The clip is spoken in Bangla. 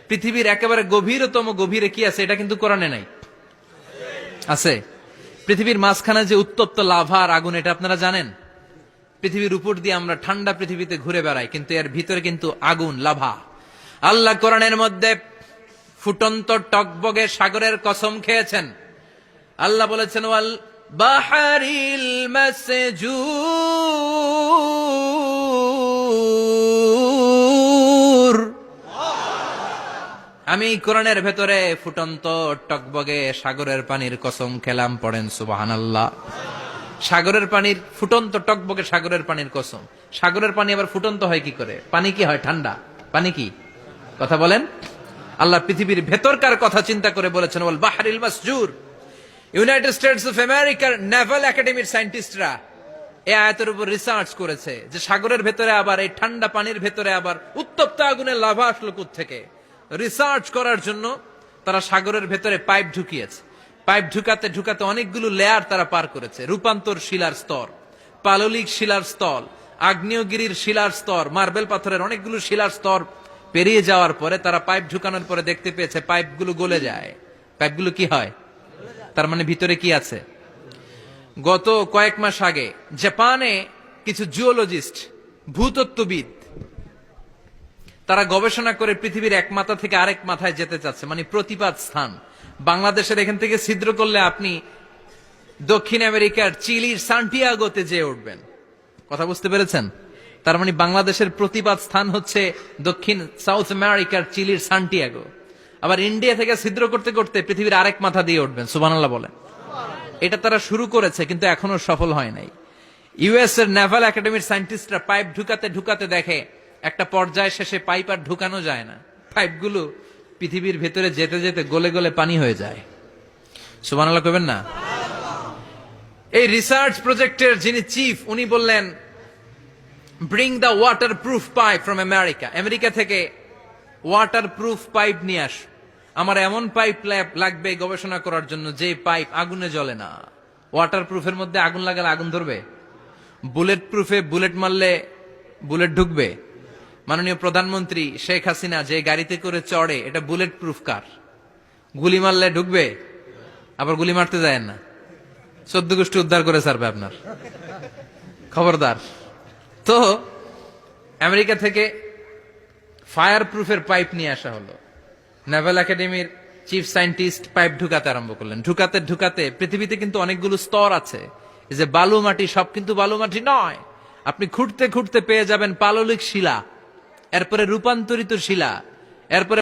পৃথিবীর একেবারে গভীরতম গভীরে কি আছে এটা কিন্তু কোরআনে নাই। আছে পৃথিবীর মাঝখানে যে উত্তপ্ত লাভা আর আগুন, এটা আপনারা জানেন? পৃথিবীর উপর দিয়ে আমরা ঠান্ডা পৃথিবীতে ঘুরে বেড়াই, কিন্তু এর ভিতরে কিন্তু আগুন, লাভা। আল্লাহ কোরআনের মধ্যে ফুটন্ত টকবগে সাগরের কসম খেয়েছেন। আল্লাহ বলেছেন ওয়াল বাহারিল মাসজুর। আমি কোরআনের ভেতরে ফুটন্ত টকবগে সাগরের পানির কসম খেলাম। পড়েন সুবহানাল্লাহ। সাগরের পানির ফুটন্ত টকবগে সাগরের পানির কসম। সাগরের পানি আবার ফুটন্ত হয় কি করে? পানি কি হয়? ঠান্ডা। পানি কি? কথা বলেন। আল্লাহ পৃথিবীর ভেতরকার কথা চিন্তা করে বলেছেন ওয়াল বাহরিল মাসজুর। ইউনাইটেড স্টেটস অফ আমেরিকার নেভাল একাডেমির সায়েন্টিস্টরা এই আয়াতের উপর রিসার্চ করেছে যে সাগরের ভেতরে আবার এই ঠান্ডা পানির ভেতরে আবার উত্তপ্ত আগুনের লাভা আসলো কোত্থেকে। রিসার্চ করার জন্য তারা সাগরের ভেতরে পাইপ ঢুকিয়েছে। পাইপ ঢুকাতে ঢুকাতে অনেকগুলো লেয়ার তারা পার করেছে। রূপান্তর শিলার স্তর, পাললিক শিলার স্তর, আগ্নেয়গিরির শিলার স্তর, মার্বেল পাথরের অনেকগুলো শিলার স্তর পেরিয়ে যাওয়ার পরে তারা পাইপ ঢুকানোর পরে দেখতে পেয়েছে পাইপগুলো গলে যায়। পাইপগুলো কি হয়? তার মানে ভিতরে কি আছে? গত কয়েক মাস আগে জাপানে কিছু জিওলজিস্ট, ভূতত্ত্ববিদ, তারা গবেষণা করে পৃথিবীর এক মাথা থেকে আরেক মাথায় যেতে চাচ্ছে, মানে প্রতিপাদ স্থান। বাংলাদেশের এখান থেকে ছিদ্র করলে আপনি দক্ষিণ আমেরিকার চিলির সান্টিয়াগোতে যেয়ে উঠবেন। কথা বুঝতে পেরেছেন? তার মানে বাংলাদেশের প্রতিপাদ স্থান হচ্ছে দক্ষিণ সাউথ আমেরিকার চিলির সান্টিয়াগো। আবার ইন্ডিয়া থেকে ছিদ্র করতে করতে পৃথিবীর আরেক মাথা দিয়ে উঠবেন। সুবহানাল্লাহ বলেন। এটা তারা শুরু করেছে, কিন্তু এখনো সফল হয় নাই। ইউএস এর নেভাল একাডেমির সায়েন্টিস্টরা পাইপ ঢুকাতে ঢুকাতে দেখে একটা পর্যায় শেষে পাইপ আর ঢুকানো যায় না। পাইপগুলো পৃথিবীর ভেতরে যেতে যেতে গলে গলে পানি হয়ে যায়। সুবহানাল্লাহ কইবেন না? এই রিসার্চ প্রজেক্টের যিনি চিফ, উনি বললেন bring the water proof pipe from America. America থেকে ওয়াটার প্রুফ পাইপ নিয়ে আস। আমার এমন পাইপ লাগবে গবেষণা করার জন্য যে পাইপ আগুনে জ্বলে না। ওয়াটার প্রুফের মধ্যে আগুন লাগালে আগুন ধরবে? বুলেট প্রুফে বুলেট মারলে বুলেট ঢুকবে? মাননীয় প্রধানমন্ত্রী শেখ হাসিনা যে গাড়িতে করে চড়ে, এটা বুলেট প্রুফ কার? গুলি মারলে ঢুকবে? আবার গুলি মারতে যায় না, 14 গোষ্ঠী উদ্ধার করে ছাড়বে আপনার, খবরদার। তো আমেরিকা থেকে ফায়ার প্রুফের পাইপ নিয়ে আসা হলো। নেভাল একাডেমির চিফ সায়েন্টিস্ট পাইপ ঢুকাতে আরম্ভ করলেন। ঢুকাতে ঢুকাতে পৃথিবীতে কিন্তু অনেকগুলো স্তর আছে। এই যে বালু মাটি, সব কিন্তু বালু মাটি নয়। আপনি খুঁড়তে খুঁড়তে পেয়ে যাবেন পাললিক শিলা, এরপরে রূপান্তরিত শিলা, এরপরে